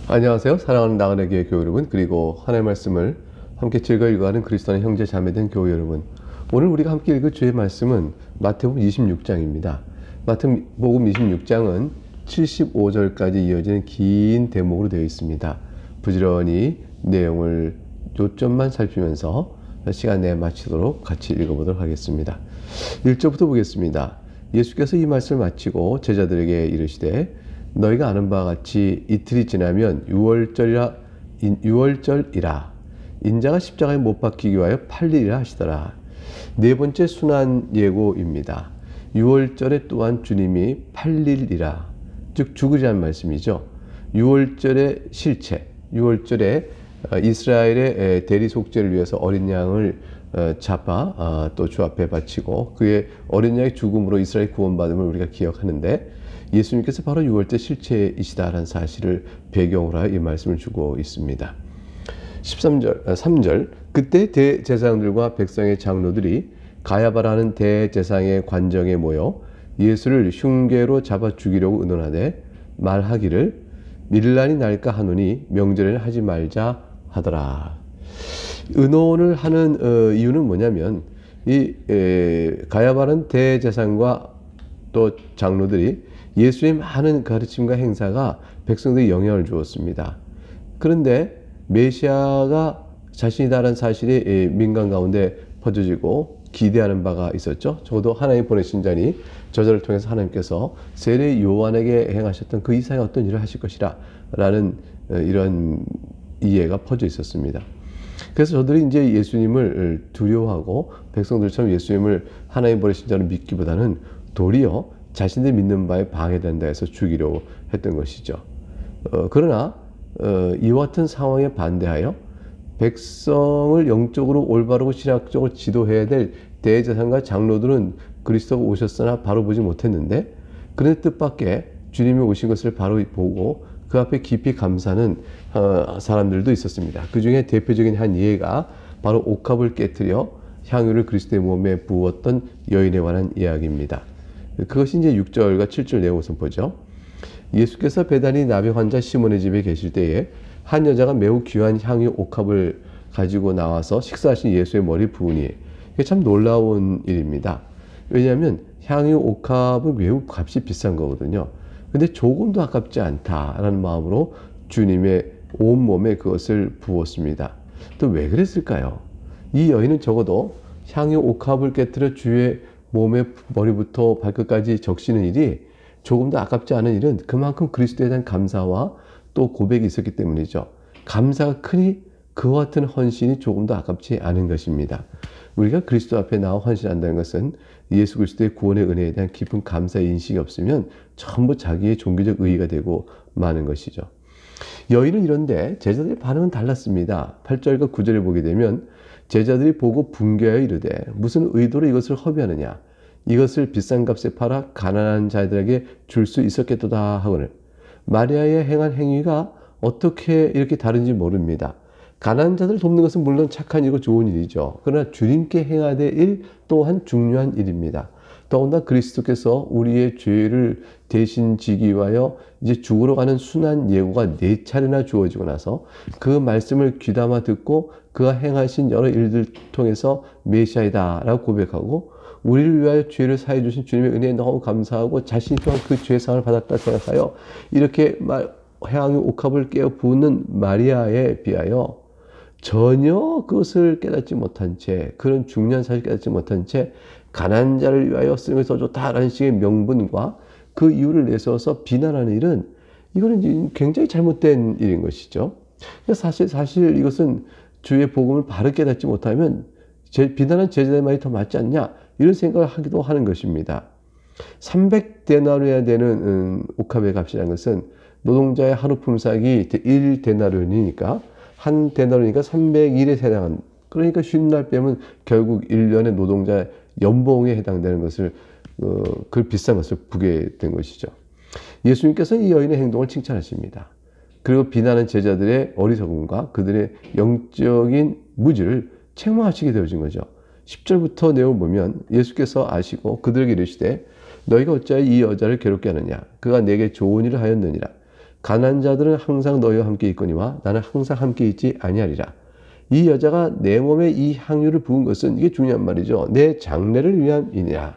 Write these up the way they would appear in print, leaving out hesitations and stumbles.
안녕하세요. 사랑하는 나그네 교회 교회 여러분, 그리고 하나님의 말씀을 함께 즐거이 읽어가는 그리스도 안의 형제 자매된 교회 여러분, 오늘 우리가 함께 읽을 주의 말씀은 마태복음 26장입니다. 마태복음 26장은 75절까지 이어지는 긴 대목으로 되어 있습니다. 부지런히 내용을 요점만 살피면서 시간 내에 마치도록 같이 읽어보도록 하겠습니다. 1절부터 보겠습니다. 예수께서 이 말씀을 마치고 제자들에게 이르시되 너희가 아는 바와 같이 이틀이 지나면 유월절이라 인자가 십자가에 못 박히기 위하여 팔리리라 하시더라. 네 번째 순환 예고입니다. 유월절에 또한 주님이 팔리리라, 즉 죽으리라는 말씀이죠. 유월절의 실체, 유월절에 이스라엘의 대리 속죄를 위해서 어린 양을 잡아 또 주 앞에 바치고 그의 어린 양의 죽음으로 이스라엘 구원받음을 우리가 기억하는데, 예수님께서 바로 유월절 실체이시다라는 사실을 배경으로 하여 이 말씀을 주고 있습니다. 3절 그때 대제사장들과 백성의 장로들이 가야바라는 대제사장의 관정에 모여 예수를 흉계로 잡아 죽이려고 의논하되 말하기를 밀란이 날까 하노니 명절에는 하지 말자 하더라. 의논을 하는 이유는 뭐냐면, 이 가야바라는 대제사장과 또 장로들이 예수의 많은 가르침과 행사가 백성들에게 영향을 주었습니다. 그런데 메시아가 자신이다라는 사실이 민간 가운데 퍼져지고 기대하는 바가 있었죠. 적어도 하나님 보내신 자니 저자를 통해서 하나님께서 세례 요한에게 행하셨던 그 이상의 어떤 일을 하실 것이라 라는 이런 이해가 퍼져 있었습니다. 그래서 저들이 이제 예수님을 두려워하고 백성들처럼 예수님을 하나님 보내신 자로 믿기보다는 도리어 자신들이 믿는 바에 방해된다 해서 죽이려고 했던 것이죠. 그러나 이와 같은 상황에 반대하여 백성을 영적으로 올바르고 신학적으로 지도해야 될 대제사장과 장로들은 그리스도가 오셨으나 바로 보지 못했는데, 그런데 뜻밖의 주님이 오신 것을 바로 보고 그 앞에 깊이 감사하는 사람들도 있었습니다. 그 중에 대표적인 한 예가 바로 옥합을 깨뜨려 향유를 그리스도의 몸에 부었던 여인에 관한 이야기입니다. 그것이 이제 6절과 7절 내용 우선 보죠. 예수께서 베다니 나병 환자 시몬의 집에 계실 때에 한 여자가 매우 귀한 향유 옥합을 가지고 나와서 식사하신 예수의 머리 부으니, 이게 참 놀라운 일입니다. 왜냐하면 향유 옥합은 매우 값이 비싼 거거든요. 근데 조금도 아깝지 않다라는 마음으로 주님의 온몸에 그것을 부었습니다. 또 왜 그랬을까요? 이 여인은 적어도 향유 옥합을 깨뜨려 주의 몸의 머리부터 발끝까지 적시는 일이 조금도 아깝지 않은 일은 그만큼 그리스도에 대한 감사와 또 고백이 있었기 때문이죠. 감사가 크니 그와 같은 헌신이 조금도 아깝지 않은 것입니다. 우리가 그리스도 앞에 나와 헌신한다는 것은 예수 그리스도의 구원의 은혜에 대한 깊은 감사의 인식이 없으면 전부 자기의 종교적 의의가 되고 마는 것이죠. 여인은 이런데 제자들의 반응은 달랐습니다. 8절과 9절을 보게 되면 제자들이 보고 분개하여 이르되 무슨 의도로 이것을 허비하느냐, 이것을 비싼 값에 팔아 가난한 자들에게 줄 수 있었겠도다 하거늘. 마리아의 행한 행위가 어떻게 이렇게 다른지 모릅니다. 가난한 자들을 돕는 것은 물론 착한 일이고 좋은 일이죠. 그러나 주님께 행해야 될 일 또한 중요한 일입니다. 더군다나 그리스도께서 우리의 죄를 대신 지기 위하여 이제 죽으러 가는 순환 예고가 4차례나 주어지고 나서 그 말씀을 귀담아 듣고 그가 행하신 여러 일들 통해서 메시아이다 라고 고백하고, 우리를 위하여 죄를 사해 주신 주님의 은혜에 너무 감사하고 자신이 또한 그 죄상을 받았다 생각하여 이렇게 향유 옥합을 깨어 부는 마리아에 비하여 전혀 그것을 깨닫지 못한 채, 그런 중요한 사실을 깨닫지 못한 채 가난한 자를 위하여 쓰는 것이 더 좋다라는 식의 명분과 그 이유를 내세워서 비난하는 일은, 이거는 굉장히 잘못된 일인 것이죠. 사실 이것은 주의 복음을 바르게 깨닫지 못하면 비난한 제자들의 말이 더 맞지 않냐, 이런 생각을 하기도 하는 것입니다. 300데나리아야 되는 옥합의 값이라는 것은 노동자의 하루 품삯이 1데나리온이니까 한 데나리온이니까 300일에 해당한, 그러니까 쉬는 날 빼면 결국 1년의 노동자의 연봉에 해당되는 것을 그 비싼 것을 부게 된 것이죠. 예수님께서는 이 여인의 행동을 칭찬하십니다. 그리고 비난하는 제자들의 어리석음과 그들의 영적인 무지를 책망하시게 되어진 거죠. 10절부터 내용을 보면 예수께서 아시고 그들에게 이르시되 너희가 어찌하여 이 여자를 괴롭게 하느냐, 그가 내게 좋은 일을 하였느니라. 가난한 자들은 항상 너희와 함께 있거니와 나는 항상 함께 있지 아니하리라. 이 여자가 내 몸에 이 향유를 부은 것은 이게 중요한 말이죠. 내 장례를 위함이니라.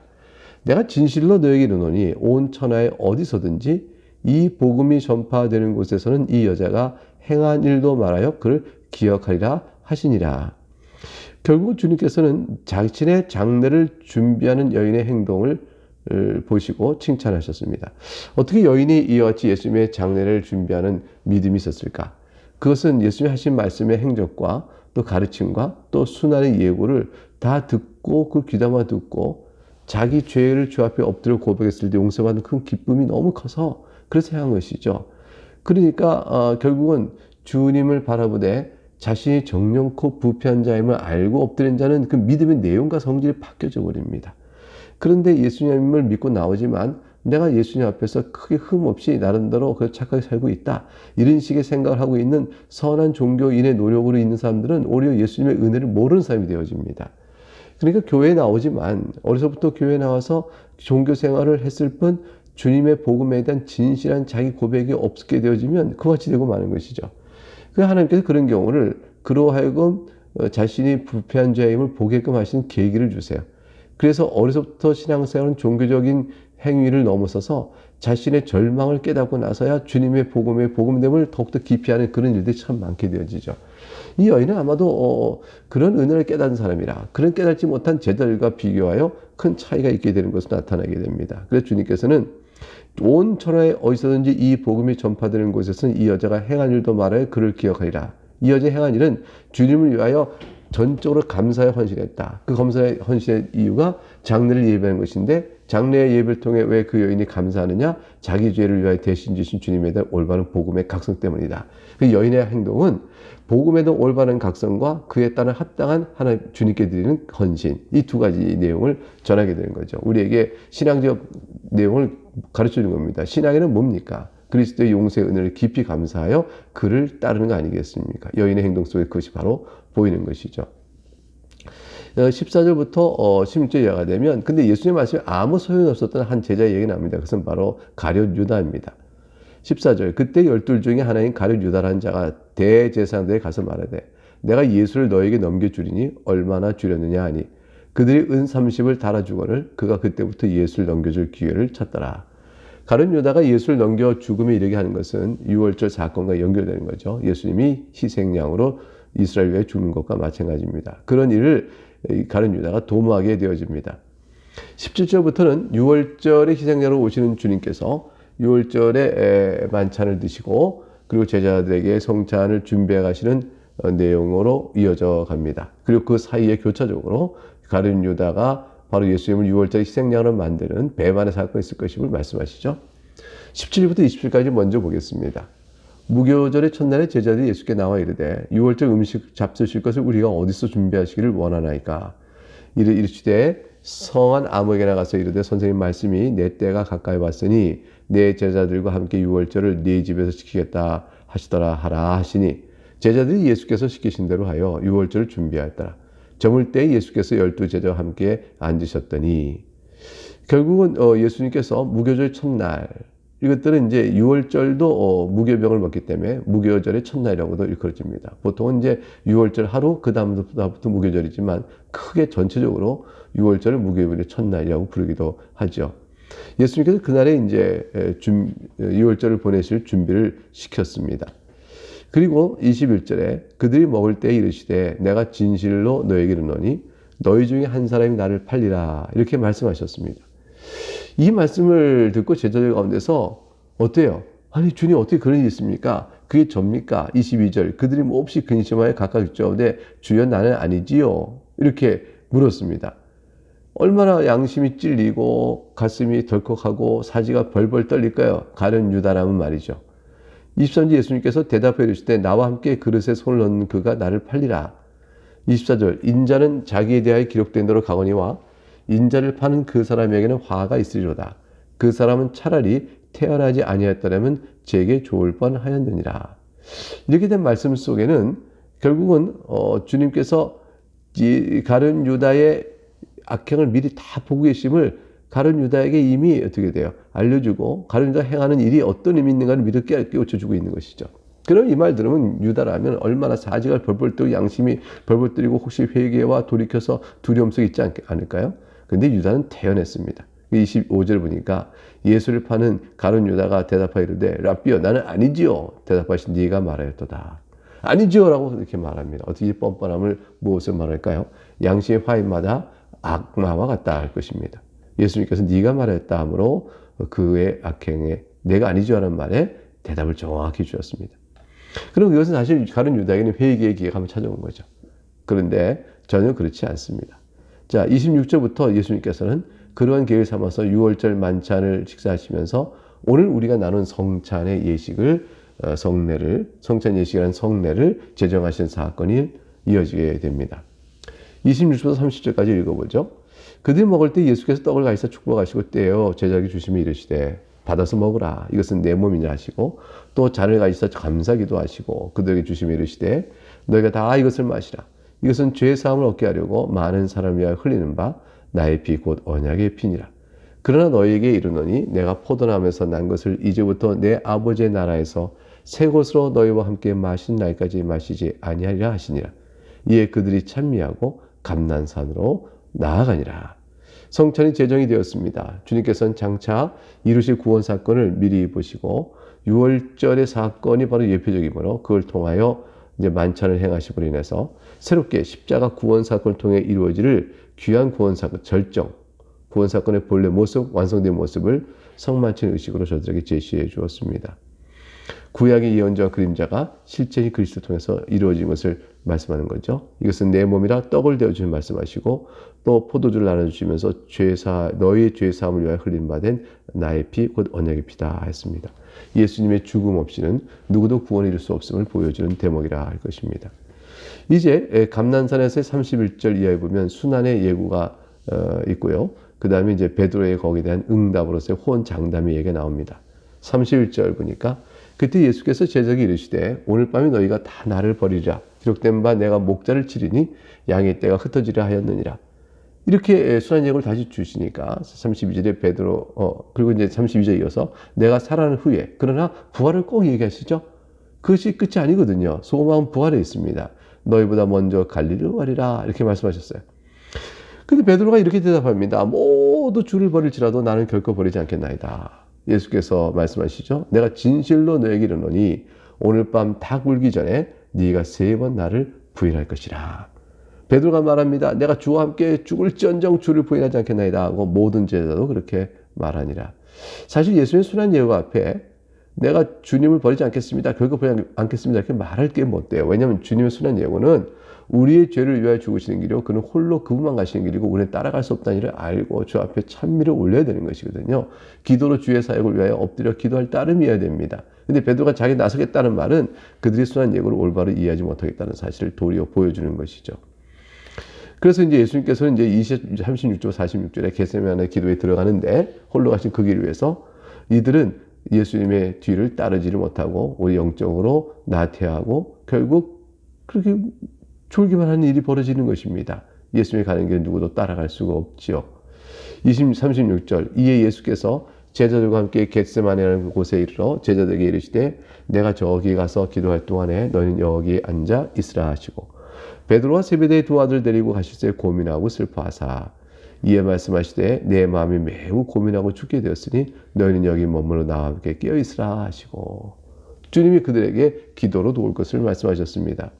내가 진실로 너에게 이르노니 온 천하에 어디서든지 이 복음이 전파되는 곳에서는 이 여자가 행한 일도 말하여 그를 기억하리라 하시니라. 결국 주님께서는 자신의 장례를 준비하는 여인의 행동을 보시고 칭찬하셨습니다. 어떻게 여인이 이와 같이 예수님의 장례를 준비하는 믿음이 있었을까? 그것은 예수님이 하신 말씀의 행적과 또 가르침과 또 순환의 예고를 다 듣고 그 귀담아 듣고 자기 죄를 주 앞에 엎드려 고백했을 때 용서받는 큰 기쁨이 너무 커서 그래서 행한 것이죠. 그러니까 결국은 주님을 바라보되 자신이 정령코 부패한 자임을 알고 엎드린 자는 그 믿음의 내용과 성질이 바뀌어져 버립니다. 그런데 예수님을 믿고 나오지만 내가 예수님 앞에서 크게 흠없이 나름대로 착하게 살고 있다. 이런 식의 생각을 하고 있는 선한 종교인의 노력으로 있는 사람들은 오히려 예수님의 은혜를 모르는 사람이 되어집니다. 그러니까 교회에 나오지만 어려서부터 교회에 나와서 종교 생활을 했을 뿐 주님의 복음에 대한 진실한 자기 고백이 없게 되어지면 그와 같이 되고 마는 것이죠. 그 하나님께서 그런 경우를 그로 하여금 자신이 부패한 자임을 보게끔 하신 계기를 주세요. 그래서 어려서부터 신앙생활은 종교적인 행위를 넘어서서 자신의 절망을 깨닫고 나서야 주님의 복음의 복음됨을 더욱더 깊이 하는 그런 일들이 참 많게 되어지죠. 이 여인은 아마도 그런 은혜를 깨닫는 사람이라 그런 깨닫지 못한 제자들과 비교하여 큰 차이가 있게 되는 것으로 나타나게 됩니다. 그래서 주님께서는 온 천하에 어디서든지 이 복음이 전파되는 곳에서는 이 여자가 행한 일도 말하여 그를 기억하리라. 이 여자의 행한 일은 주님을 위하여 전적으로 감사의 헌신했다. 그 감사의 헌신의 이유가 장례를 예배하는 것인데 장례의 예배를 통해 왜 그 여인이 감사하느냐? 자기 죄를 위하여 대신 주신 주님에 대한 올바른 복음의 각성 때문이다. 그 여인의 행동은 복음에 대한 올바른 각성과 그에 따른 합당한 하나님 주님께 드리는 헌신, 이 두 가지 내용을 전하게 되는 거죠. 우리에게 신앙적 내용을 가르쳐 주는 겁니다. 신앙에는 뭡니까? 그리스도의 용서의 은혜를 깊이 감사하여 그를 따르는 거 아니겠습니까? 여인의 행동 속에 그것이 바로 보이는 것이죠. 14절부터 16절 이하가 되면 근데 예수님 말씀에 아무 소용이 없었던 한 제자의 얘기가 납니다. 그것은 바로 가룟 유다입니다. 14절 그때 12 중에 하나인 가룟 유다라는 자가 대제사장들에게 가서 말하되 내가 예수를 너에게 넘겨주리니 얼마나 주렸느냐 하니 그들이 은 30을 달아주거늘 그가 그때부터 예수를 넘겨줄 기회를 찾더라. 가룟 유다가 예수를 넘겨 죽음에 이르게 하는 것은 유월절 사건과 연결되는 거죠. 예수님이 희생양으로 이스라엘 위해 죽는 것과 마찬가지입니다. 그런 일을 가룟 유다가 도모하게 되어집니다. 17절부터는 유월절의 희생자로 오시는 주님께서 유월절에 만찬을 드시고 그리고 제자들에게 성찬을 준비해 가시는 내용으로 이어져 갑니다. 그리고 그 사이에 교차적으로 가룟 유다가 바로 예수님을 유월절 희생양으로 만드는 배반의 사건이 있을 것임을 말씀하시죠. 17절부터 20절까지 먼저 보겠습니다. 무교절의 첫날에 제자들이 예수께 나와 이르되 유월절 음식 잡수실 것을 우리가 어디서 준비하시기를 원하나이까. 이르시되 성한 아무에게나 가서 이르되 선생님 말씀이 내 때가 가까이 왔으니 내 제자들과 함께 유월절을 네 집에서 지키겠다 하시더라 하라 하시니 제자들이 예수께서 시키신 대로 하여 유월절을 준비하였더라. 저물 때 예수께서 12제자와 함께 앉으셨더니 결국은 예수님께서 무교절 첫날 이것들은 이제 유월절도 무교병을 먹기 때문에 무교절의 첫날이라고도 일컬어집니다. 보통은 이제 유월절 하루 그 다음부터 무교절이지만 크게 전체적으로 유월절을 무교병의 첫날이라고 부르기도 하죠. 예수님께서 그날에 이제 유월절을 보내실 준비를 시켰습니다. 그리고 21절에 그들이 먹을 때 이르시되 내가 진실로 너에게 이르노니 너희 중에 한 사람이 나를 팔리라 이렇게 말씀하셨습니다. 이 말씀을 듣고 제자들 가운데서 어때요? 아니 주님 어떻게 그런 일이 있습니까? 그게 접니까? 22절 그들이 몹시 근심하여 각각 여쭈어되 주여 나는 아니지요 이렇게 물었습니다. 얼마나 양심이 찔리고 가슴이 덜컥하고 사지가 벌벌 떨릴까요? 가룟 유다라면 말이죠. 23절 예수님께서 대답해 이르시되 나와 함께 그릇에 손을 넣는 그가 나를 팔리라. 24절 인자는 자기에 대하여 기록된 대로 가거니와 인자를 파는 그 사람에게는 화가 있으리로다. 그 사람은 차라리 태어나지 아니하였더라면 제게 좋을 뻔하였느니라. 이렇게 된 말씀 속에는 결국은 주님께서 이 가룟 유다의 악행을 미리 다 보고 계심을 가룟 유다에게 이미 어떻게 돼요? 알려주고 가룟 유다가 행하는 일이 어떤 의미 있는가를 미리 깨우쳐주고 있는 것이죠. 그럼 이 말 들으면 유다라면 얼마나 사지가 벌벌 떨고 양심이 벌벌 떨고 혹시 회개와 돌이켜서 두려움 속에 있지 않을까요? 근데 유다는 태연했습니다. 25절 보니까 예수를 파는 가룟 유다가 대답하여 이르되 랍비여 나는 아니지요. 대답하신 네가 말하였도다. 아니지요 라고 이렇게 말합니다. 어떻게 이 뻔뻔함을 무엇을 말할까요? 양심의 화인마다 악마와 같다 할 것입니다. 예수님께서 네가 말했다 하므로 그의 악행에 내가 아니죠 하는 말에 대답을 정확히 주셨습니다. 그럼 이것은 사실 가룟 유다에게는 회개의 기회가 한번 찾아온 거죠. 그런데 전혀 그렇지 않습니다. 자, 26절부터 예수님께서는 그러한 계획을 삼아서 6월절 만찬을 식사하시면서 오늘 우리가 나눈 성찬의 예식을 성찬 예식이라는 성례를 제정하신 사건이 이어지게 됩니다. 26절부터 30절까지 읽어보죠. 그들이 먹을 때 예수께서 떡을 가지사 축복하시고 떼어 제자에게 주시며 이르시되 받아서 먹으라 이것은 내 몸이라 하시고 또 잔을 가지사 감사기도 하시고 그들에게 주시며 이르시되 너희가 다 이것을 마시라 이것은 죄 사함을 얻게 하려고 많은 사람을 위하여 흘리는 바 나의 피 곧 언약의 피니라. 그러나 너희에게 이르노니 내가 포도나무에서 난 것을 이제부터 내 아버지의 나라에서 새 것으로 너희와 함께 마신 날까지 마시지 아니하리라 하시니라. 이에 그들이 찬미하고 감난산으로 나아가니라. 성찬이 제정이 되었습니다. 주님께서는 장차 이루실 구원 사건을 미리 보시고 6월절의 사건이 바로 예표적이므로 그걸 통하여 이제 만찬을 행하심으로 인해서 새롭게 십자가 구원 사건을 통해 이루어질 귀한 구원 사건 절정, 구원 사건의 본래 모습, 완성된 모습을 성만찬 의식으로 저들에게 제시해 주었습니다. 구약의 예언자와 그림자가 실제히 그리스도를 통해서 이루어진 것을 말씀하는 거죠. 이것은 내 몸이라 떡을 되어주는 말씀하시고 또 포도주를 나눠주시면서 너희의 죄사함을 위하여 흘린 바 된 나의 피 곧 언약의 피다 했습니다. 예수님의 죽음 없이는 누구도 구원을 이룰 수 없음을 보여주는 대목이라 할 것입니다. 이제 감난산에서의 31절 이하에 보면 순환의 예고가 있고요. 그 다음에 이제 베드로의 거기에 대한 응답으로서의 호언장담의 얘기가 나옵니다. 31절 보니까 그때 예수께서 제자에게 이르시되 오늘 밤에 너희가 다 나를 버리리라. 기록된 바 내가 목자를 치리니 양의 떼가 흩어지려 하였느니라. 이렇게 순환 예고를 다시 주시니까 32절에 베드로 그리고 이제 32절에 이어서 내가 살아난 후에 그러나 부활을 꼭 얘기하시죠. 그것이 끝이 아니거든요. 소망은 부활에 있습니다. 너희보다 먼저 갈릴리로 가리라 이렇게 말씀하셨어요. 근데 베드로가 이렇게 대답합니다. 모두 주를 버릴지라도 나는 결코 버리지 않겠나이다. 예수께서 말씀하시죠. 내가 진실로 너에게 이르노니 오늘 밤 닭 울기 전에 네가 3번 나를 부인할 것이라. 베드로가 말합니다. 내가 주와 함께 죽을지언정 주를 부인하지 않겠나이다 하고 모든 제자도 그렇게 말하니라. 사실 예수님의 순환 예고 앞에 내가 주님을 버리지 않겠습니다. 결코 버리지 않겠습니다. 이렇게 말할 게 못 돼요. 왜냐하면 주님의 순환 예고는 우리의 죄를 위하여 죽으시는 길이고 그는 홀로 그분만 가시는 길이고 우리는 따라갈 수 없다는 일을 알고 주 앞에 찬미를 올려야 되는 것이거든요. 기도로 주의 사역을 위하여 엎드려 기도할 따름이어야 됩니다. 근데 베드로가 자기 나서겠다는 말은 그들이 순환 예고를 올바로 이해하지 못하겠다는 사실을 도리어 보여주는 것이죠. 그래서 이제 예수님께서는 이제 36절, 46절에 겟세마네 기도에 들어가는데 홀로 가신 그 길을 위해서 이들은 예수님의 뒤를 따르지를 못하고 우리 영적으로 나태하고 결국 그렇게 졸기만 하는 일이 벌어지는 것입니다. 예수님이 가는 길에 누구도 따라갈 수가 없지요. 36절 이에 예수께서 제자들과 함께 겟세마네라는 곳에 이르러 제자들에게 이르시되 내가 저기 가서 기도할 동안에 너희는 여기 앉아 있으라 하시고 베드로와 세베대의 두 아들 데리고 가실새 고민하고 슬퍼하사 이에 말씀하시되 내 마음이 매우 고민하고 죽게 되었으니 너희는 여기 머물러 나와 함께 깨어 있으라 하시고 주님이 그들에게 기도로 도울 것을 말씀하셨습니다.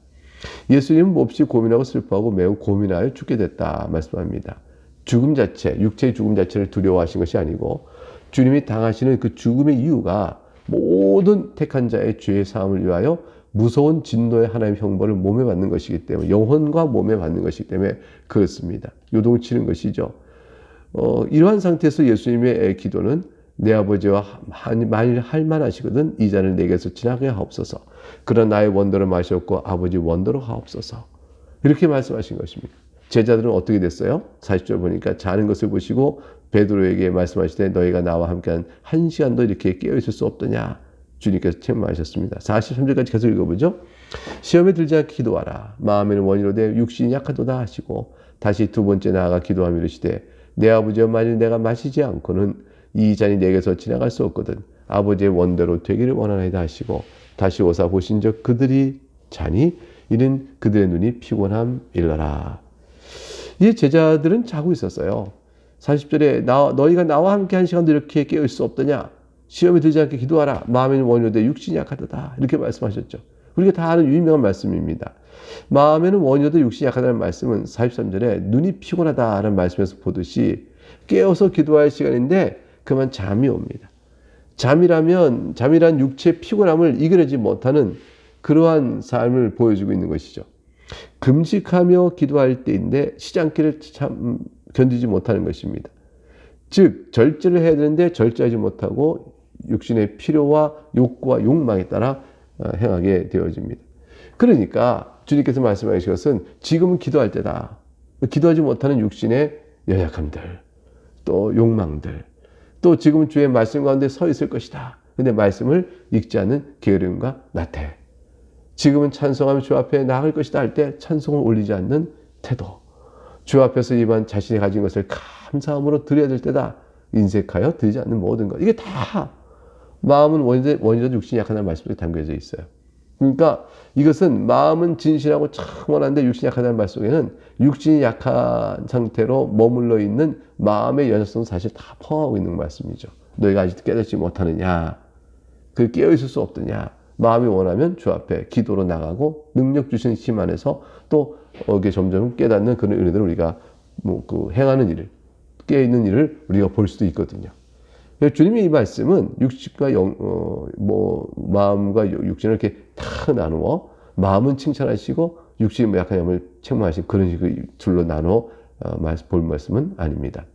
예수님은 몹시 고민하고 슬퍼하고 매우 고민하여 죽게 됐다 말씀합니다. 죽음 자체, 육체의 죽음 자체를 두려워하신 것이 아니고 주님이 당하시는 그 죽음의 이유가 모든 택한 자의 죄의 사함을 위하여 무서운 진노의 하나님의 형벌을 몸에 받는 것이기 때문에 영혼과 몸에 받는 것이기 때문에 그렇습니다. 요동치는 것이죠. 이러한 상태에서 예수님의 기도는 내 아버지와 만일 할만하시거든 이 잔을 내게서 지나게 하옵소서. 그러나 나의 원대로 마셨고 아버지 원대로 하옵소서. 이렇게 말씀하신 것입니다. 제자들은 어떻게 됐어요? 40절 보니까 자는 것을 보시고 베드로에게 말씀하시되 너희가 나와 함께한 1시간도 이렇게 깨어있을 수 없더냐. 주님께서 책망하셨습니다. 43절까지 계속 읽어보죠. 시험에 들지 않게 기도하라. 마음에는 원이로 되 육신이 약하도다 하시고 다시 두 번째 나아가 기도하며 이르시되 내 아버지여 만일 내가 마시지 않고는 이 잔이 내게서 지나갈 수 없거든. 아버지의 원대로 되기를 원하나이다 하시고 다시 오사 보신즉 그들이 자니 이는 그들의 눈이 피곤함일러라. 이 제자들은 자고 있었어요. 40절에 너희가 나와 함께 한 시간도 이렇게 깨어 있을 수 없더냐. 시험에 들지 않게 기도하라. 마음에는 원효되 육신이 약하도다. 이렇게 말씀하셨죠. 우리가 다 아는 유명한 말씀입니다. 마음에는 원효되 육신이 약하다는 말씀은 43절에 눈이 피곤하다는 말씀에서 보듯이 깨어서 기도할 시간인데 그만 잠이 옵니다. 잠이란 육체의 피곤함을 이겨내지 못하는 그러한 삶을 보여주고 있는 것이죠. 금식하며 기도할 때인데 시장길을 참 견디지 못하는 것입니다. 즉 절제를 해야 되는데 절제하지 못하고 육신의 필요와 욕구와 욕망에 따라 행하게 되어집니다. 그러니까 주님께서 말씀하신 것은 지금은 기도할 때다. 기도하지 못하는 육신의 연약함들, 또 욕망들, 또 지금은 주의 말씀 가운데 서 있을 것이다. 근데 말씀을 읽지 않는 게으름과 나태. 지금은 찬송하며 주 앞에 나갈 것이다 할 때 찬송을 올리지 않는 태도. 주 앞에서 이만 자신이 가진 것을 감사함으로 드려야 될 때다. 인색하여 드리지 않는 모든 것. 이게 다 마음은 원이라도 육신이 약하다는 말씀에 담겨져 있어요. 그러니까 이것은 마음은 진실하고 참 원한데 육신이 약하다는 말 속에는 육신이 약한 상태로 머물러 있는 마음의 연약성은 사실 다 포함하고 있는 말씀이죠. 너희가 아직 깨닫지 못하느냐. 그 깨어있을 수 없더냐. 마음이 원하면 주 앞에 기도로 나가고 능력 주신 힘 안에서 또 이게 점점 깨닫는 그런 은혜들을 우리가 행하는 일을, 깨어있는 일을 우리가 볼 수도 있거든요. 주님의 이 말씀은 육신과 마음과 육신을 이렇게 다 나누어 마음은 칭찬하시고 육신의 약한 점을 책망하신 그런 식의 둘로 나누어 볼 말씀은 아닙니다.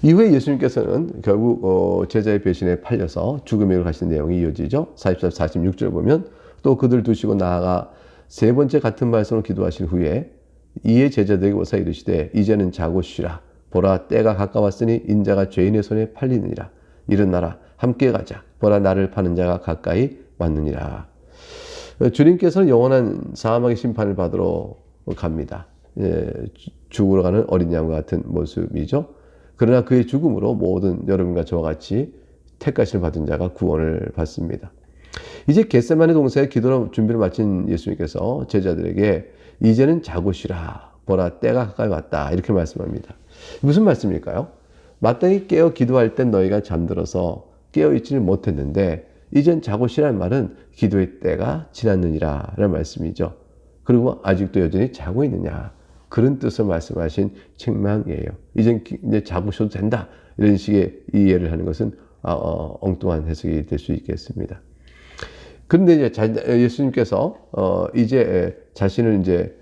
이후에 예수님께서는 결국 제자의 배신에 팔려서 죽음에 가시는 내용이 이어지죠. 44, 46절 보면 또 그들 두시고 나아가 세 번째 같은 말씀으로 기도하신 후에 이에 제자들에게 오사 이르시되 이제는 자고 쉬라. 보라 때가 가까웠으니 인자가 죄인의 손에 팔리느니라. 일어나라 함께 가자. 보라 나를 파는 자가 가까이 왔느니라. 주님께서는 영원한 사망의 심판을 받으러 갑니다. 죽으러 가는 어린 양과 같은 모습이죠. 그러나 그의 죽음으로 모든 여러분과 저와 같이 택하심을 받은 자가 구원을 받습니다. 이제 겟세마네 동산에 기도로 준비를 마친 예수님께서 제자들에게 이제는 자고 쉬라. 보라 때가 가까이 왔다. 이렇게 말씀합니다. 무슨 말씀일까요? 마땅히 깨어 기도할 땐 너희가 잠들어서 깨어있지를 못했는데 이젠 자고 쉬라는 말은 기도의 때가 지났느니라 라는 말씀이죠. 그리고 아직도 여전히 자고 있느냐. 그런 뜻을 말씀하신 책망이에요. 이제 자고 쉬어도 된다. 이런 식의 이해를 하는 것은 엉뚱한 해석이 될 수 있겠습니다. 그런데 이제 예수님께서 이제 자신을 이제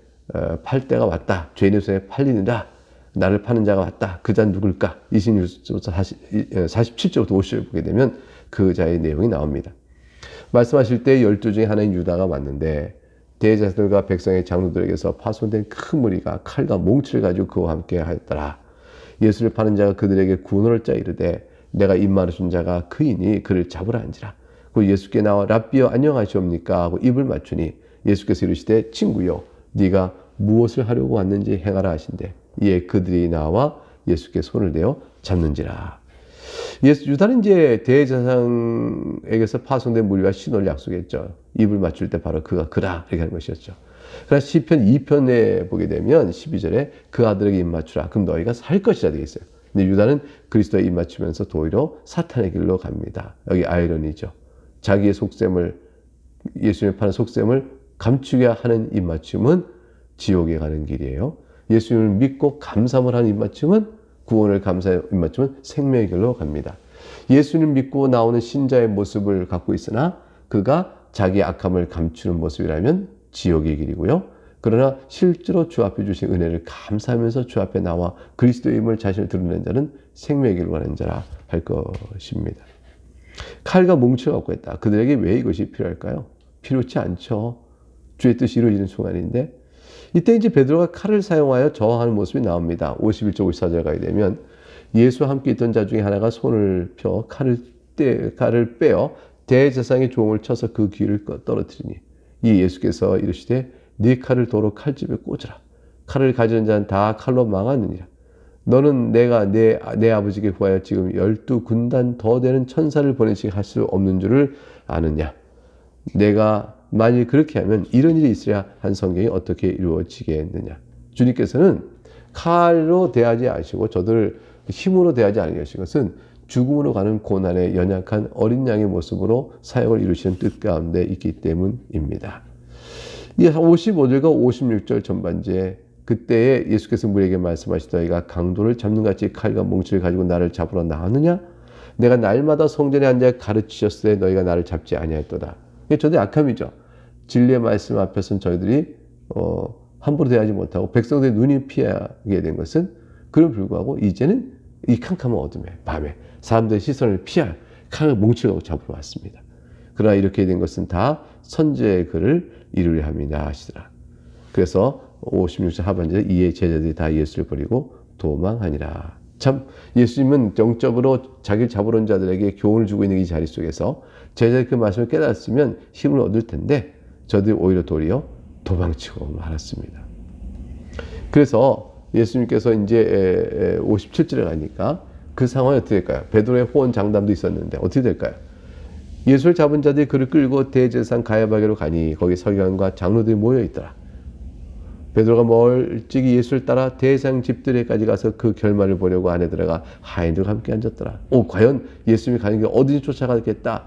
팔 때가 왔다. 죄인의 손에 팔리느라 나를 파는 자가 왔다. 그 자 누굴까? 26절부터 47절부터 50절 보게 되면 그 자의 내용이 나옵니다. 말씀하실 때 12 중에 하나인 유다가 왔는데 대제사장들과 백성의 장로들에게서 파손된 큰 무리가 칼과 몽치를 가지고 그와 함께 하였더라. 예수를 파는 자가 그들에게 구원을 짜 이르되 내가 입 말해준 자가 그이니 그를 잡으라 한지라. 그 예수께 나와 랍비여 안녕하시옵니까 하고 입을 맞추니 예수께서 이르시되 친구여 네가 무엇을 하려고 왔는지 행하라 하신대. 이에 그들이 나와 예수께 손을 대어 잡는지라. 유다는 이제 대제사장에게서 파송된 무리와 신호를 약속했죠. 입을 맞출 때 바로 그가 그라 이렇게 하는 것이었죠. 그래서 시편 2편에 보게 되면 12절에 그 아들에게 입 맞추라. 그럼 너희가 살 것이라 되어 있어요. 근데 유다는 그리스도에 입 맞추면서 도리어 사탄의 길로 갑니다. 여기 아이러니죠. 자기의 속셈을 예수님을 파는 속셈을 감추게 하는 입 맞춤은 지옥에 가는 길이에요. 예수님을 믿고 감사함을 하는 입 맞춤은 구원을 감사의 입 맞춤은 생명의 길로 갑니다. 예수님을 믿고 나오는 신자의 모습을 갖고 있으나 그가 자기의 악함을 감추는 모습이라면 지옥의 길이고요. 그러나 실제로 주 앞에 주신 은혜를 감사하면서 주 앞에 나와 그리스도의 힘을 자신을 드러낸 자는 생명의 길로 가는 자라 할 것입니다. 칼과 몽치가 갖고 있다. 그들에게 왜 이것이 필요할까요? 필요치 않죠. 주의 뜻이 이루어지는 순간인데 이때 이제 베드로가 칼을 사용하여 저항하는 모습이 나옵니다. 51절 54절 가게 되면 예수와 함께 있던 자 중에 하나가 손을 펴 칼을 빼어 대제사장의 종을 쳐서 그 귀를 떨어뜨리니 이 예수께서 이르시되 네 칼을 도로 칼집에 꽂으라. 칼을 가지는 자는 다 칼로 망하느니라. 너는 내가 내 아버지께 구하여 지금 12군단 더 되는 천사를 보내시게 할 수 없는 줄을 아느냐. 내가 만일 그렇게 하면 이런 일이 있어야 한 성경이 어떻게 이루어지겠느냐. 주님께서는 칼로 대하지 않으시고 저들을 힘으로 대하지 않으신 것은 죽음으로 가는 고난에 연약한 어린 양의 모습으로 사역을 이루시는 뜻 가운데 있기 때문입니다. 이 55절과 56절 전반지에 그때에 예수께서 우리에게 말씀하시다 너희가 강도를 잡는 같이 칼과 몽치를 가지고 나를 잡으러 나왔느냐? 내가 날마다 성전에 앉아 가르치셨을 때 너희가 나를 잡지 아니하였도다. 이게 저들의 악함이죠. 진리의 말씀 앞에서는 저희들이 함부로 대하지 못하고 백성들의 눈이 피하게 된 것은 그런 불구하고 이제는 이 캄캄한 어둠에 밤에 사람들의 시선을 피할 칼을 몽치고 잡으러 왔습니다. 그러나 이렇게 된 것은 다 선지자의 글을 이루려 함이다 하시더라. 그래서 56절 하반절에 이에 제자들이 다 예수를 버리고 도망하니라. 참 예수님은 영적으로 자기를 잡으러 온 자들에게 교훈을 주고 있는 이 자리 속에서 제자들이 그 말씀을 깨달았으면 힘을 얻을 텐데 저들이 오히려 도리어 도망치고 말았습니다. 그래서 예수님께서 이제 57절에 가니까 그 상황이 어떻게 될까요? 베드로의 호언 장담도 있었는데 어떻게 될까요? 예수를 잡은 자들이 그를 끌고 대제사장 가야바게로 가니 거기 서기관과 장로들이 모여 있더라. 베드로가 멀찍이 예수를 따라 대제사장 집들에까지 가서 그 결말을 보려고 안에 들어가 하인들과 함께 앉았더라. 과연 예수님이 가는 길 어디니 쫓아가겠다.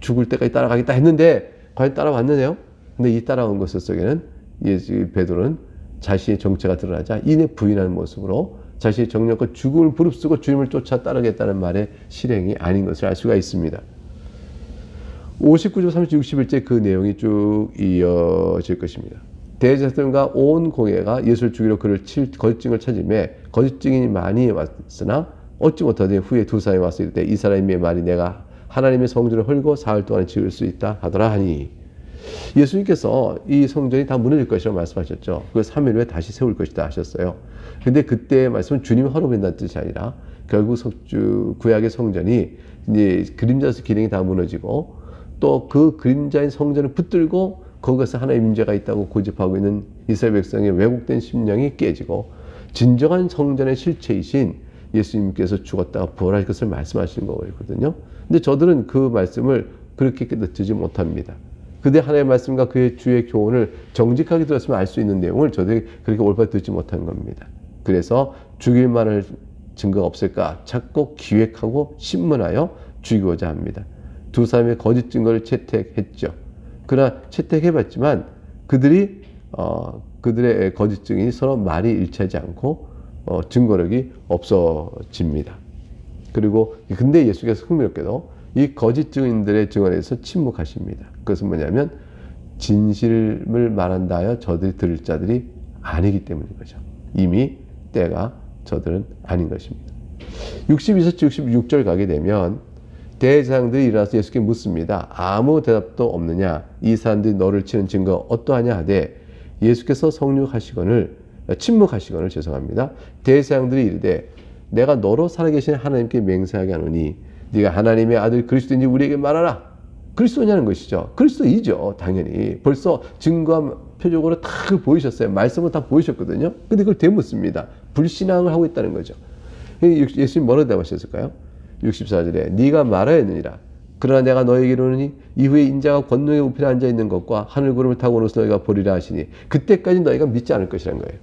죽을 때까지 따라가겠다 했는데 과연 따라왔느냐요? 근데 이 따라온 것 속에는 베드로는 자신의 정체가 드러나자 이내 부인하는 모습으로 자신의 정력과 죽음을 부릅쓰고 주님을 쫓아 따르겠다는 말의 실행이 아닌 것을 알 수가 있습니다. 59절, 30, 61째 그 내용이 쭉 이어질 것입니다. 대제사장과 온 공회가 예수를 죽이려 그를 칠 거짓 증을 찾으매 거짓 증인이 많이 왔으나 얻지 못하더니 후에 두 사람이 와서 이르되 이 사람의 말이 내가 하나님의 성전을 헐고 사흘 동안 지을 수 있다 하더라 하니 예수님께서 이 성전이 다 무너질 것이라고 말씀하셨죠. 그걸 3일 후에 다시 세울 것이다 하셨어요. 근데 그때의 말씀은 주님이 허락한다는 뜻이 아니라 결국 구약의 성전이 이제 그림자에서 기능이 다 무너지고 또 그 그림자인 성전을 붙들고 거기서 하나님의 임재가 있다고 고집하고 있는 이스라엘 백성의 왜곡된 심령이 깨지고 진정한 성전의 실체이신 예수님께서 죽었다가 부활할 것을 말씀하시는 거거든요. 근데 저들은 그 말씀을 그렇게 듣지 못합니다. 그대 하나님의 말씀과 그의 주의 교훈을 정직하게 들었으면 알 수 있는 내용을 저들이 그렇게 올바로 듣지 못한 겁니다. 그래서 죽일 만한 증거가 없을까 찾고 기획하고 신문하여 죽이고자 합니다. 두 사람의 거짓 증거를 채택했죠. 그러나 채택해봤지만 그들의 거짓 증인이 서로 말이 일치하지 않고 증거력이 없어집니다. 그리고 근데 예수께서 흥미롭게도 이 거짓 증인들의 증언에서 침묵하십니다. 그것은 뭐냐면 진실을 말한다 하여 저들이 들을 자들이 아니기 때문인 거죠. 이미 때가 저들은 아닌 것입니다. 62절 66절 가게 되면 대제사장들이 일어나서 예수께 묻습니다. 아무 대답도 없느냐? 이 사람들이 너를 치는 증거 어떠하냐 하되 예수께서 침묵하시거늘 죄송합니다. 대제사장들이 이르되 내가 너로 살아계신 하나님께 맹세하게 하노니 네가 하나님의 아들 그리스도인지 우리에게 말하라. 그리스도냐는 것이죠. 그리스도이죠. 당연히. 벌써 증거와 표적으로 다 보이셨어요. 말씀은 다 보이셨거든요. 근데 그걸 되묻습니다. 불신앙을 하고 있다는 거죠. 예수님 뭐라고 대답하셨을까요? 64절에 네가 말하였느니라. 그러나 내가 너에게 이르노니 이후에 인자가 권능의 우편에 앉아있는 것과 하늘구름을 타고 오는 것을 너희가 보리라 하시니 그때까지 너희가 믿지 않을 것이라는 거예요.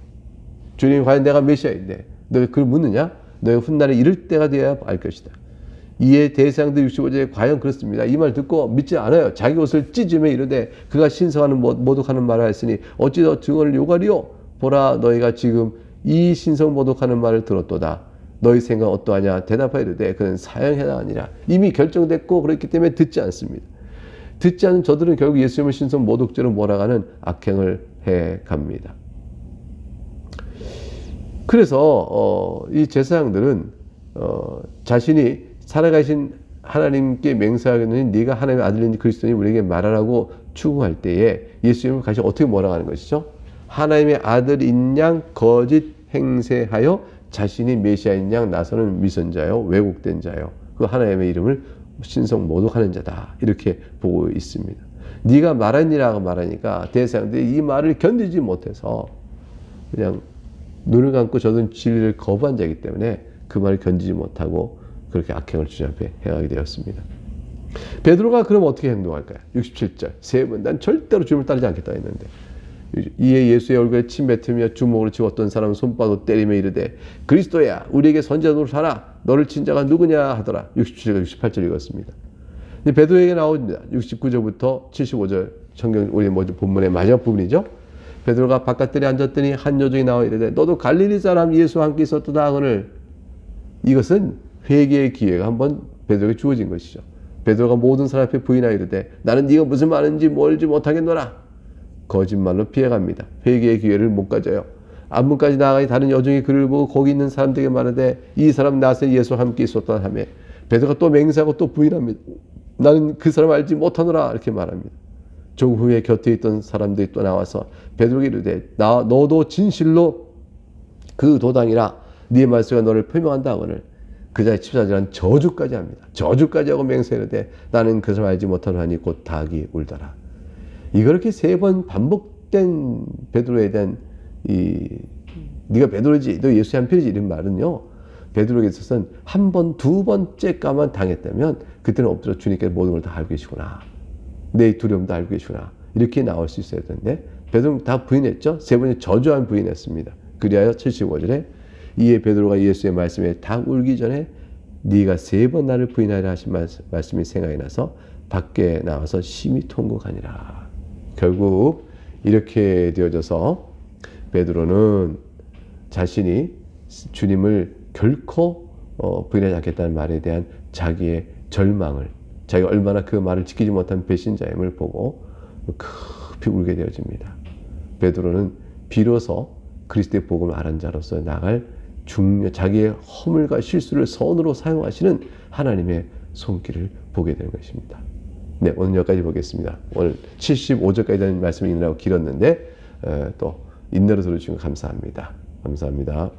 주님 과연 내가 메시아인데 너희가 그걸 묻느냐? 너희가 훗날에 이를 때가 되어야 알 것이다. 이에 대제사장들 65절에 과연 그렇습니다. 이 말 듣고 믿지 않아요. 자기 옷을 찢으며 이르되 그가 신성하는 모독하는 말을 하였으니 어찌 더 증언을 요구하리요? 보라 너희가 지금 이 신성 모독하는 말을 들었도다. 너희 생각 어떠하냐? 대답하여 이르되 그는 사형해야 하니라. 이미 결정됐고 그렇기 때문에 듣지 않습니다. 듣지 않은 저들은 결국 예수님을 신성 모독죄로 몰아가는 악행을 해갑니다. 그래서 이 제사장들은 자신이 살아가신 하나님께 맹세하겠느니 네가 하나님의 아들인지 그리스도니 우리에게 말하라고 추구할 때에 예수님을 다시 어떻게 몰아가는 것이죠? 하나님의 아들인 양 거짓 행세하여 자신이 메시아인 양 나서는 위선자요 왜곡된 자요 그 하나님의 이름을 신성 모독하는 자다 이렇게 보고 있습니다. 네가 말하니라고 말하니까 대제사장들이 이 말을 견디지 못해서 그냥 눈을 감고 저는 진리를 거부한 자이기 때문에 그 말을 견디지 못하고 그렇게 악행을 주님 앞에 행하게 되었습니다. 베드로가 그럼 어떻게 행동할까요? 67절 세 번 난 절대로 주님을 따르지 않겠다 했는데 이에 예수의 얼굴에 침 뱉으며 주먹으로 치고 어떤 사람은 손바닥으로 때리며 이르되 그리스도야 우리에게 선지자로 살아 너를 친 자가 누구냐 하더라. 67절 68절 읽었습니다. 베드로에게 나옵니다. 69절부터 75절 성경 우리 본문의 마지막 부분이죠. 베드로가 바깥들에 앉았더니 한 여종이 나와 이르되 너도 갈릴리 사람 예수와 함께 있었도다 하거늘. 이것은 회개의 기회가 한번 베드로에게 주어진 것이죠. 베드로가 모든 사람 앞에 부인하여 이르되 나는 네가 무슨 말인지 몰지 못하겠노라. 거짓말로 피해갑니다. 회개의 기회를 못 가져요. 앞문까지 나아가니 다른 여종이 그를 보고 거기 있는 사람들에게 말하되 이 사람 나세 예수와 함께 있었다 하며 베드로가 또 맹세하고 또 부인합니다. 나는 그 사람 알지 못하노라 이렇게 말합니다. 조금 후에 곁에 있던 사람들이 또 나와서 베드로에게 이르되 너도 진실로 그 도당이라 네 말씀가 너를 표명한다 하거늘. 그 자의 칩사질한 저주까지 합니다. 저주까지 하고 맹세하되 나는 그 사람 알지 못하노니 곧 닭이 울더라. 이렇게 세 번 반복된 베드로에 대한 네가 베드로지 너 예수의 한 편이지 이런 말은요. 베드로에게 있어서는 한 번, 두 번째까만 당했다면 그때는 엎드려 주님께서 모든 걸 다 알고 계시구나. 내 두려움도 알고 계시구나. 이렇게 나올 수 있어야 되는데 베드로는 다 부인했죠. 세 번째 저주한 부인했습니다. 그리하여 75절에 이에 베드로가 예수의 말씀에 닭 울기 전에 네가 세 번 나를 부인하리라 하신 말씀이 생각이 나서 밖에 나와서 심히 통곡하니라. 결국 이렇게 되어져서 베드로는 자신이 주님을 결코 부인하지 않겠다는 말에 대한 자기의 절망을 자기가 얼마나 그 말을 지키지 못한 배신자임을 보고 급히 울게 되어집니다. 베드로는 비로소 그리스도의 복음을 알은 자로서 나갈 자기의 허물과 실수를 선으로 사용하시는 하나님의 손길을 보게 되는 것입니다. 네, 오늘 여기까지 보겠습니다. 오늘 75절까지 되는 말씀이 있느라고 길었는데 또 인내로 들어주신 거 감사합니다. 감사합니다.